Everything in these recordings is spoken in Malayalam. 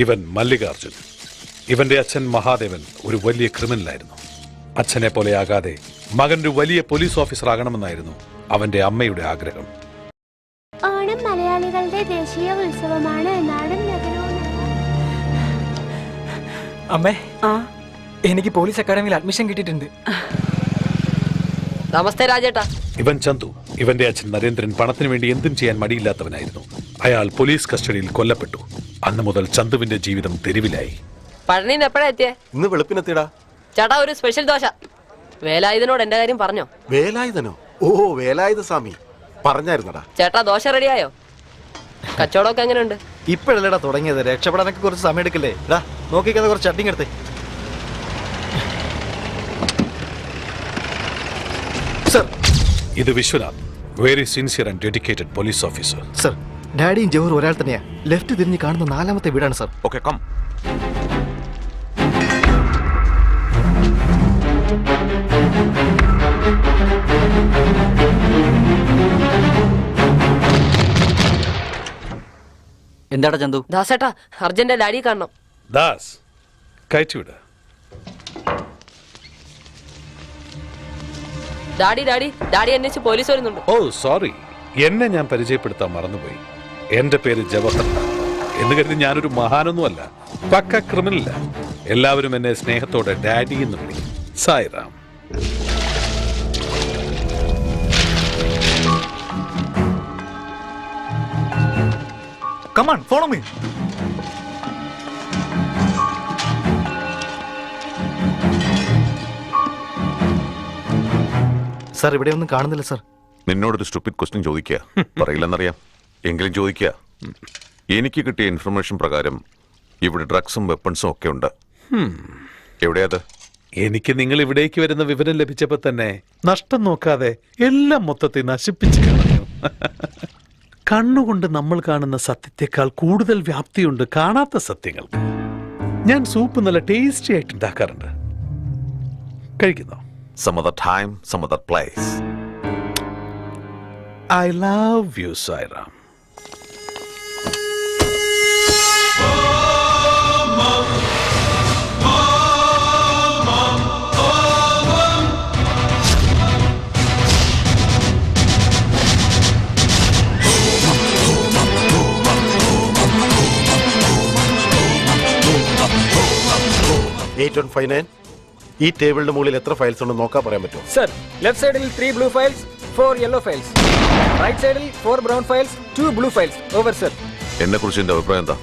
ഇവൻ മല്ലികാർജുൻ. ഇവന്റെ അച്ഛൻ മഹാദേവൻ ഒരു വലിയ ക്രിമിനലായിരുന്നു. അച്ഛനെ പോലെയാകാതെ മകൻ ഒരു വലിയ പോലീസ് ഓഫീസർ ആകണമെന്നായിരുന്നു അവന്റെ അമ്മയുടെ ആഗ്രഹം. ഓണം മലയാളികളുടെ ദേശീയ ഉത്സവമാണ്. നാടും നഗരവും. അമ്മേ, എനിക്ക് പോലീസ് അക്കാഡമിയിൽ അഡ്മിഷൻ കിട്ടിയിട്ടുണ്ട്. നമസ്തേ രാജേട്ടാ. ഇവൻ ചന്തു. ഇവന്റെ അച്ഛൻ നരേന്ദ്രൻ പണത്തിന് വേണ്ടി എന്തും ചെയ്യാൻ മടിയില്ലാത്തവനായിരുന്നു. അയാൾ പോലീസ് കസ്റ്റഡിയിൽ കൊല്ലപ്പെട്ടു. അന്ന് മുതൽ ചന്തുവിന്റെ ജീവിതം തെരുവിലായി. പഴനിന്ന് എപ്പോഴാ എത്തിയേ? ഇന്ന് വെളുപ്പിനെത്തിടാ. ചേട്ടാ, ഒരു സ്പെഷ്യൽ ദോശ. വേലായുധനോട് എന്റെ കാര്യം പറഞ്ഞോ? വേലായുധനോ? ഓ, വേലായുധ സ്വാമി പറഞ്ഞായിരുന്നടാ. ചേട്ടാ, ദോശ റെഡിയായോ? കച്ചവടമൊക്കെ എങ്ങനെയുണ്ട്? ഇപ്പോഴല്ലേടാ തുടങ്ങിയത്, രക്ഷപ്പെടാനൊക്കെ കുറച്ച് സമയം എടുക്കില്ലേ? നോക്കിക്കാതെ കുറച്ച് ചട്ടിങ് എടുത്തേ. സർ, ഇത് Vishwanath, very sincere and dedicated police officer. Sir, ഡാഡിയും ജവഹർ ഒരാൾ തന്നെയാ. ലെഫ്റ്റ് തിരിഞ്ഞ് കാണുന്ന 4ാമത്തെ വീടാണ് സർ. Okay, come. എന്താടാ ചന്തു? ദാസേട്ടാ, അർജന്റ് ഡാഡി കാണണം. ദാസ്, കയറ്റിവിട്. ഡാഡി ഡാഡി ഡാഡി അന്വേഷിച്ച് പോലീസ് വരുന്നുണ്ട്. ഓ സോറി, എന്നെ ഞാൻ പരിചയപ്പെടുത്താൻ മറന്നുപോയി. എന്റെ പേര് ജവഹർ എന്ന് കരുതി ഞാനൊരു മഹാനൊന്നുമല്ല, പക്ക ക്രിമിനല. എല്ലാവരും എന്നെ സ്നേഹത്തോടെ ഡാഡി എന്ന് വിളിക്കും. Sairam. Come on, follow me. Sir, ഇവിടെ ഒന്നും കാണുന്നില്ല സർ. നിന്നോടൊരു സ്റ്റുപ്പിഡ് ക്വസ്റ്റ്യൻ ചോദിക്കുക. പറയില്ലെന്നറിയാം, എങ്കിലും ചോദിക്കുക. എനിക്ക് കിട്ടിയ ഇൻഫർമേഷൻ പ്രകാരം ഇവിടെ ഡ്രഗ്സും വെപ്പൺസും ഒക്കെ ഉണ്ട്. എവിടെയത്? എനിക്ക് നിങ്ങൾ ഇവിടേക്ക് വരുന്ന വിവരം ലഭിച്ചപ്പോ തന്നെ നഷ്ടം നോക്കാതെ എല്ലാം മൊത്തത്തിൽ നശിപ്പിച്ചു കളഞ്ഞു. കണ്ണുകൊണ്ട് നമ്മൾ കാണുന്ന സത്യത്തെക്കാൾ കൂടുതൽ വ്യാപ്തിയുണ്ട് കാണാത്ത സത്യങ്ങൾക്ക്. ഞാൻ സൂപ്പ് നല്ല ടേസ്റ്റി ആയിട്ട് ഉണ്ടാക്കാറുണ്ട്. കഴിക്കുന്നോ? Some other time, some other place. I love you, Sairam. ഈ ടേബിളിന്റെ മുകളിൽ എത്ര ഫയൽസ് ഉണ്ടെന്ന് നോക്കാൻ പറയാൻ പറ്റുമോ? സർ, ലെഫ്റ്റ് സൈഡിൽ 3 blue files, 4 yellow files. Right സൈഡിൽ 4 brown files, 2 blue files. Over sir. എന്നെ കുറിച്ച് എന്റെ അഭിപ്രായം എന്താ?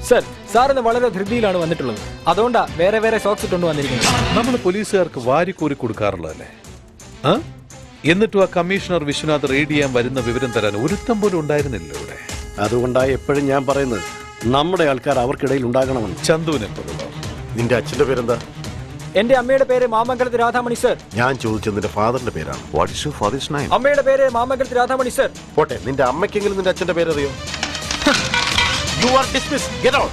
സർ, സാറിന് വളരെ ധൃതിയിലാണ് വന്നിട്ടുള്ളത്. അതുകൊണ്ടാ വേറെ സോക്സ് ഇട്ടുകൊണ്ട് വന്നിരിക്കുന്നത്. നമ്മൾ പോലീസുകാർക്ക് വാരിക്കോരി കൊടുക്കാറുള്ളതല്ലേ? എന്നിട്ടും ആ കമ്മീഷണർ വിശ്വനാഥ് റെയ്ഡ് ചെയ്യാൻ വരുന്ന വിവരം തരാൻ ഒരുത്തം പോലും ഉണ്ടായിരുന്നില്ല ഇവിടെ. അതുകൊണ്ടാണ് എപ്പോഴും ഞാൻ പറയുന്നത്, നമ്മുടെ ആൾക്കാർ അവർക്കിടയിൽ ഉണ്ടാകണമെന്ന്. ചന്തുവിനെ പോലുള്ളവർ. നിന്റെ അച്ഛന്റെ പേരെന്താ? എന്റെ അമ്മയുടെ പേര് മാമംഗലത്ത് രാധാമണി സർ. ഞാൻ ചോദിച്ചത് നിന്റെ ഫാദറിന്റെ പേരാണ്. What is your father's name? അമ്മയുടെ പേര് മാമംഗലത്ത് രാധാമണി സർ. പോട്ടെ, നിന്റെ അമ്മയ്ക്കെങ്കിലും നിന്റെ അച്ഛന്റെ പേരറിയോ? You are dismissed. Get out.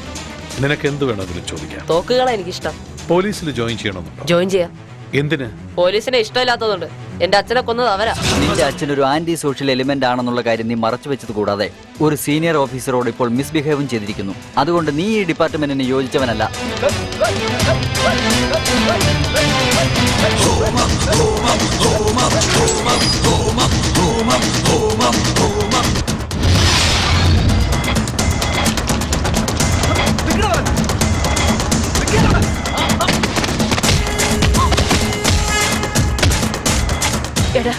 നിനക്ക് എന്ത് വേണമെങ്കിലും ചോദിക്കാം. തോക്കുകളാ എനിക്കിഷ്ടം. പോലീസിൽ ജോയിൻ ചെയ്യണമെന്നുണ്ടോ? ജോയിൻ ചെയ്യാം. എന്തിന്? പോലീസിനെ ഇഷ്ടമില്ലാത്തതുകൊണ്ട്. എന്റെ അച്ഛനെ കൊന്നത് അവരാ. നിന്റെ അച്ഛൻ ഒരു ആന്റി സോഷ്യൽ എലിമെന്റ് ആണെന്നുള്ള കാര്യം നീ മറച്ചു വെച്ചത് കൂടാതെ ഒരു സീനിയർ ഓഫീസറോട് ഇപ്പോൾ മിസ്ബിഹേവും ചെയ്തിരിക്കുന്നു. അതുകൊണ്ട് നീ ഈ ഡിപ്പാർട്ട്മെന്റിന് യോജിച്ചവനല്ല. എടാ,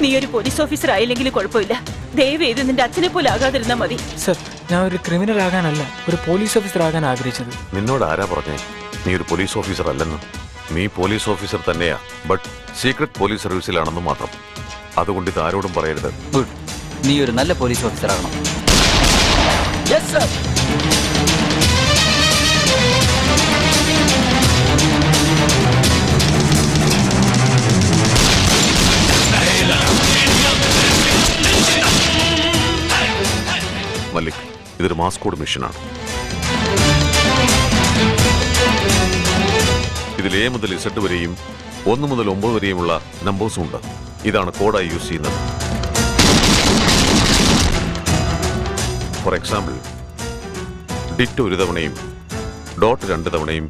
നീ ഒരു പോലീസ് ഓഫീസർ ആയില്ലെങ്കിൽ കുഴപ്പമില്ല. ദയവേത് നിന്റെ അച്ഛനെ പോലെ ആകാതിരുന്നാ മതി. സർ, ഞാൻ ഒരു ക്രിമിനൽ ആകാനല്ല, ഒരു പോലീസ് ഓഫീസർ ആകാൻ ആഗ്രഹിച്ചത്. നിന്നോട് ആരാ പറഞ്ഞേ നീ ഒരു പോലീസ് ഓഫീസർ അല്ലെന്ന്? നീ പോലീസ് ഓഫീസർ തന്നെയാ, ബട്ട് സീക്രട്ട് പോലീസ് സർവീസിലാണെന്ന് മാത്രം. അതുകൊണ്ട് ഇത് ആരോടും പറയരുത്. ഗുഡ്, നീ ഒരു നല്ല പോലീസ് ഓഫീസർ ആകണം. Yes sir. മല്ലിക്, ഇതൊരു മാസ്കോഡ് മിഷനാണ്. ഇതിൽ A മുതൽ Z വരെയും 1 മുതൽ 9 വരെയുമുള്ള നമ്പേഴ്സും ഉണ്ട്. ഇതാണ് കോഡായി യൂസ് ചെയ്യുന്നത്. ഫോർ എക്സാമ്പിൾ, ഡിറ്റ് ഒരു തവണയും ഡോട്ട് 2 തവണയും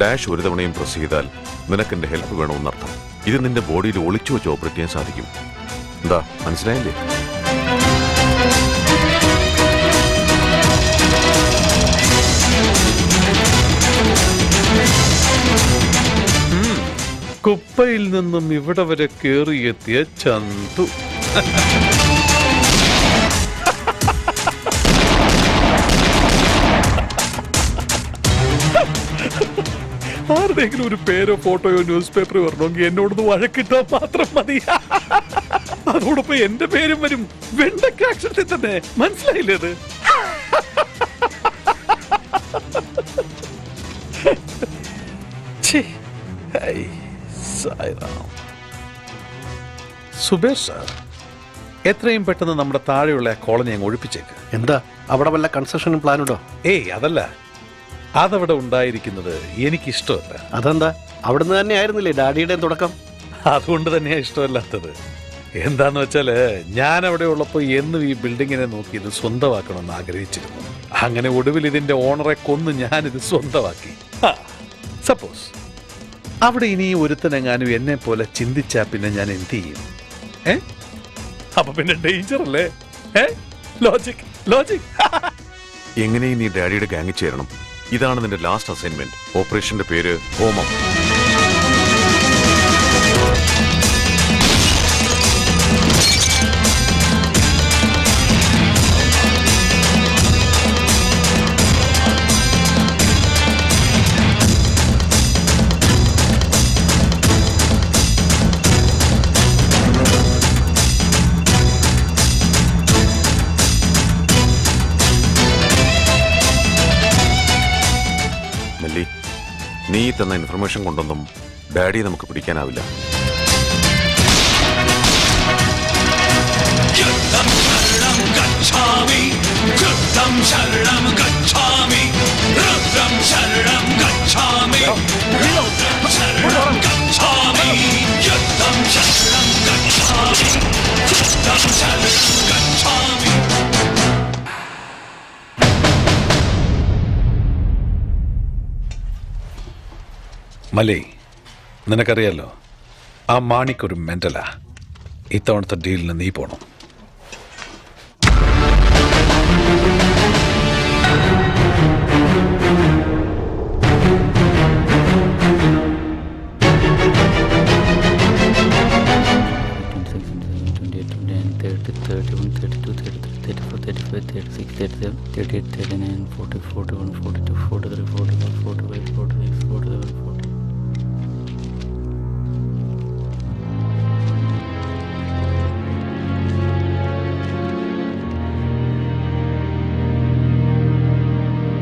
ഡാഷ് 1 തവണയും പ്രസ് ചെയ്താൽ നിനക്ക് എന്റെ ഹെൽപ്പ് വേണമെന്നർത്ഥം. ഇത് നിന്റെ ബോഡിയിൽ ഒളിച്ചു വെച്ച് ഓപ്പറേറ്റ് ചെയ്യാൻ സാധിക്കും. എന്താ മനസ്സിലായില്ലേ? കുപ്പയിൽ നിന്നും ഇവിടെ വരെ കേറിയെത്തിയ ചന്തു. ആരുടെയെങ്കിലും ഒരു പേരോ ഫോട്ടോയോ ന്യൂസ് പേപ്പറോ വരണമെങ്കിൽ എന്നോടൊന്ന് വഴക്കിട്ടാൽ മാത്രം മതി. അതോടൊപ്പം എന്റെ പേരും വരും വെണ്ടക്ക അക്ഷരത്തിൽ തന്നെ. മനസ്സിലായില്ലേ അത്? സുബേഷ് സാർ, എത്രയും പെട്ടെന്ന് നമ്മുടെ താഴെയുള്ള കോളനി അങ്ങ് ഒഴിപ്പിച്ചേക്ക്. എന്താ അവിടെ വല്ല കൺസ്ട്രക്ഷനും പ്ലാനുണ്ടോ? ഏയ് അതല്ല, അതവിടെ ഉണ്ടായിരിക്കുന്നത് എനിക്കിഷ്ടമല്ല. അതെന്താ? അവിടുന്ന് തന്നെ ആയിരുന്നില്ലേ ഡാഡിയുടെയും തുടക്കം? അതുകൊണ്ട് തന്നെയാ ഇഷ്ടമല്ലാത്തത്. എന്താന്ന് വെച്ചാല് ഞാൻ അവിടെ ഉള്ളപ്പോ എന്നും ഈ ബിൽഡിങ്ങിനെ നോക്കി ഇത് സ്വന്തമാക്കണമെന്ന് ആഗ്രഹിച്ചിരുന്നു. അങ്ങനെ ഒടുവിൽ ഇതിന്റെ ഓണറെ കൊന്ന് ഞാനിത് സ്വന്തമാക്കി. സപ്പോസ് അവിടെ ഇനി ഒരുത്തനെങ്ങാനും എന്നെ പോലെ ചിന്തിച്ചാ പിന്നെ ഞാൻ എന്ത് ചെയ്യും? അപ്പൊ പിന്നെ ഡേഞ്ചർ അല്ലേ? Logic logic. എങ്ങനെയും നീ ഡാഡിയുടെ ഗാങ്ങിൽ ചേരണം. ഇതാണ് നിന്റെ ലാസ്റ്റ് അസൈൻമെന്റ്. ഓപ്പറേഷന്റെ പേര് ഹോമം. നീ തന്ന ഇൻഫർമേഷൻ കൊണ്ടൊന്നും ഡാഡി നമുക്ക് പിടിക്കാനാവില്ല. മലേ, നിനക്കറിയാലോ ആ മാണിക്കൊരു മെന്റലാ. ഇത്തവണത്തെ ഡീലിന് നീ പോണം.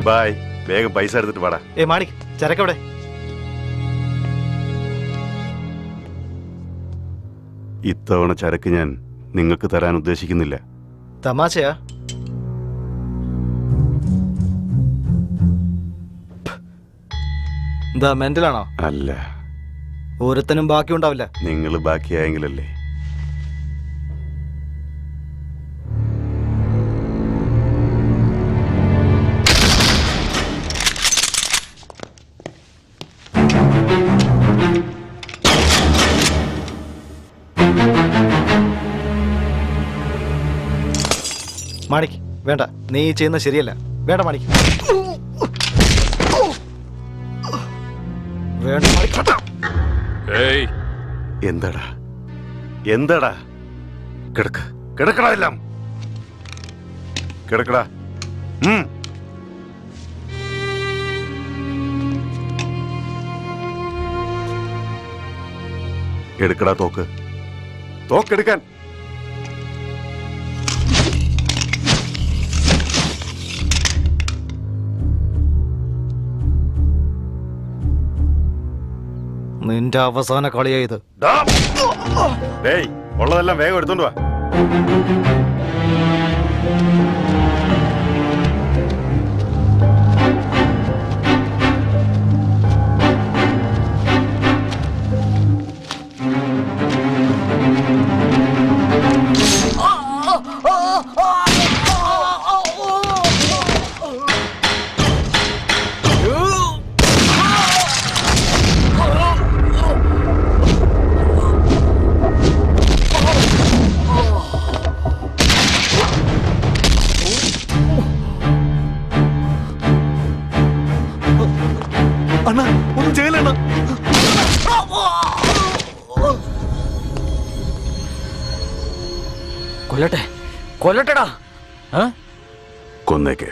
ബായ്, വേഗം പൈസ എടുത്തിട്ട് പാടാ. മാണിക്, ചരക്കവിടെ? ഇത്തവണ ചരക്ക് ഞാൻ നിങ്ങൾക്ക് തരാൻ ഉദ്ദേശിക്കുന്നില്ല. തമാശയാ? എന്താ മെന്റലാണോ? അല്ല, ഒരുത്തനും ബാക്കി ഉണ്ടാവില്ല. നിങ്ങൾ ബാക്കിയായെങ്കിലല്ലേ. മാണിക് വേണ്ട, നീ ചെയ്യുന്നത് ശരിയല്ല. വേണ്ട മാണിക്, വേണ്ട മാണിക്. എന്താടാ എന്താടാ? കിടക്ക്, കിടക്കടാ, എല്ലാം കിടക്കടാ. എടുക്കടാ തോക്ക്, തോക്കെടുക്കാൻ. നിന്റെ അവസാന കളിയായത്. ഡേയ്, ഉള്ളതെല്ലാം വേഗം എടുത്തോണ്ട് വാ. അണ്ണാ ഒന്നും ചെയ്യലണ്ണ. കൊല്ലട്ടെ, കൊല്ലട്ടെടാ. കൊന്നേക്ക്,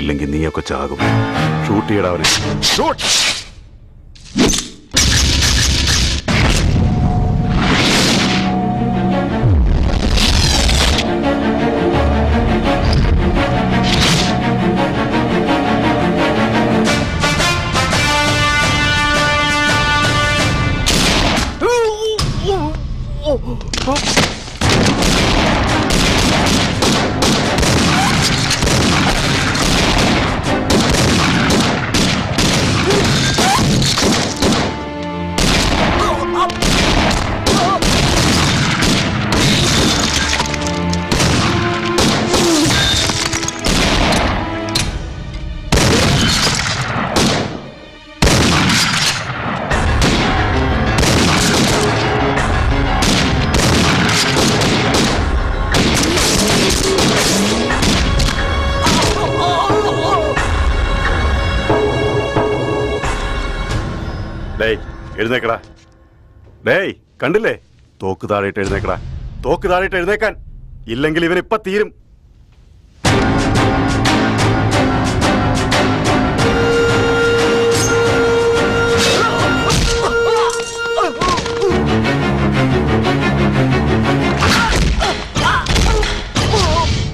ഇല്ലെങ്കിൽ നീയൊക്കെ ചാകും. ഷൂട്ട് ചെയ്യടാ അവനെ. ഷൂട്ട്. ഡേയ് എഴുന്നേക്കടാ. ഡേയ് കണ്ടില്ലേ, തോക്ക് താഴെയിട്ട് എഴുന്നേക്കടാ. തോക്ക് താഴെയിട്ട് എഴുന്നേക്കാൻ, ഇല്ലെങ്കിൽ ഇവനിപ്പ തീരും.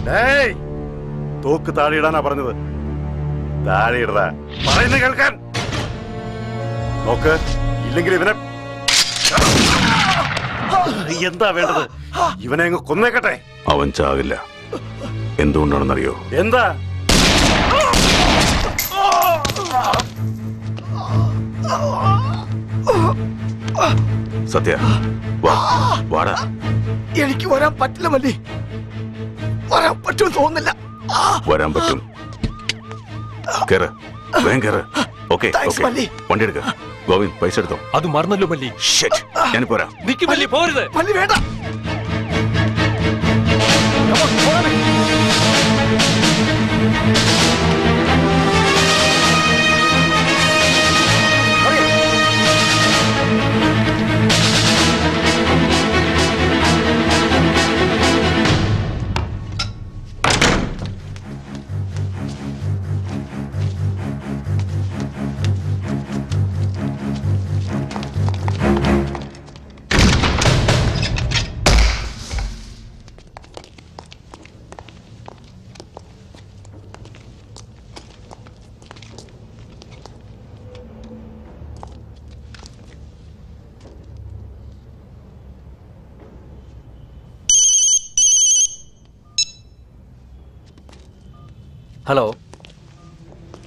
ഡേയ് തോക്ക് താഴെ ഇടാനാ പറഞ്ഞത്. താഴെ ഇടടാ, പറയുന്നത് കേൾക്കാൻ. നോക്ക്, ഇല്ലെങ്കിൽ ഇവനെ എന്താ വേണ്ടത്? ഇവനെ അങ്ങ് കൊന്നേക്കട്ടെ. അവൻ ചാവില്ല. എന്തുകൊണ്ടാണെന്നറിയോ? എന്താ? സത്യ, വാടാ. എനിക്ക് വരാൻ പറ്റില്ല മല്ലി. വരാൻ പറ്റുമെന്ന് തോന്നുന്നില്ല. വരാൻ പറ്റും. കേറ്, വേഗം കേറ്. ഓക്കെ, വണ്ടി എടുക്ക. ഗോവിന്ദ്, പൈസ എടുത്തോ. അത് മറന്നല്ലോ മല്ലി. ഞാൻ പോരാ. നിക്ക് മല്ലി, പോരുത്. മല്ലി വേണ്ട. Hello,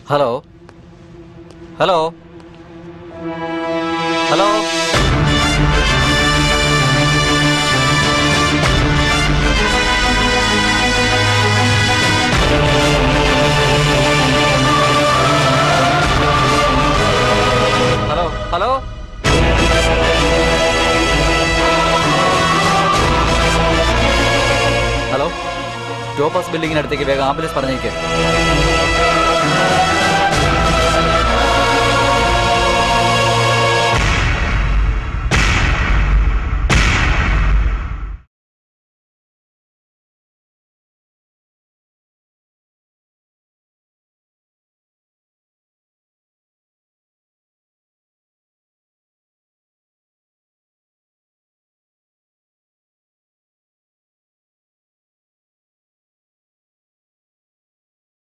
hello, hello, hello. Hello, hello. Hello, Topaz ബിൽഡിങ്ങിനടുത്തേക്ക് വേഗം ആംബുലൻസ് പറഞ്ഞേക്ക്.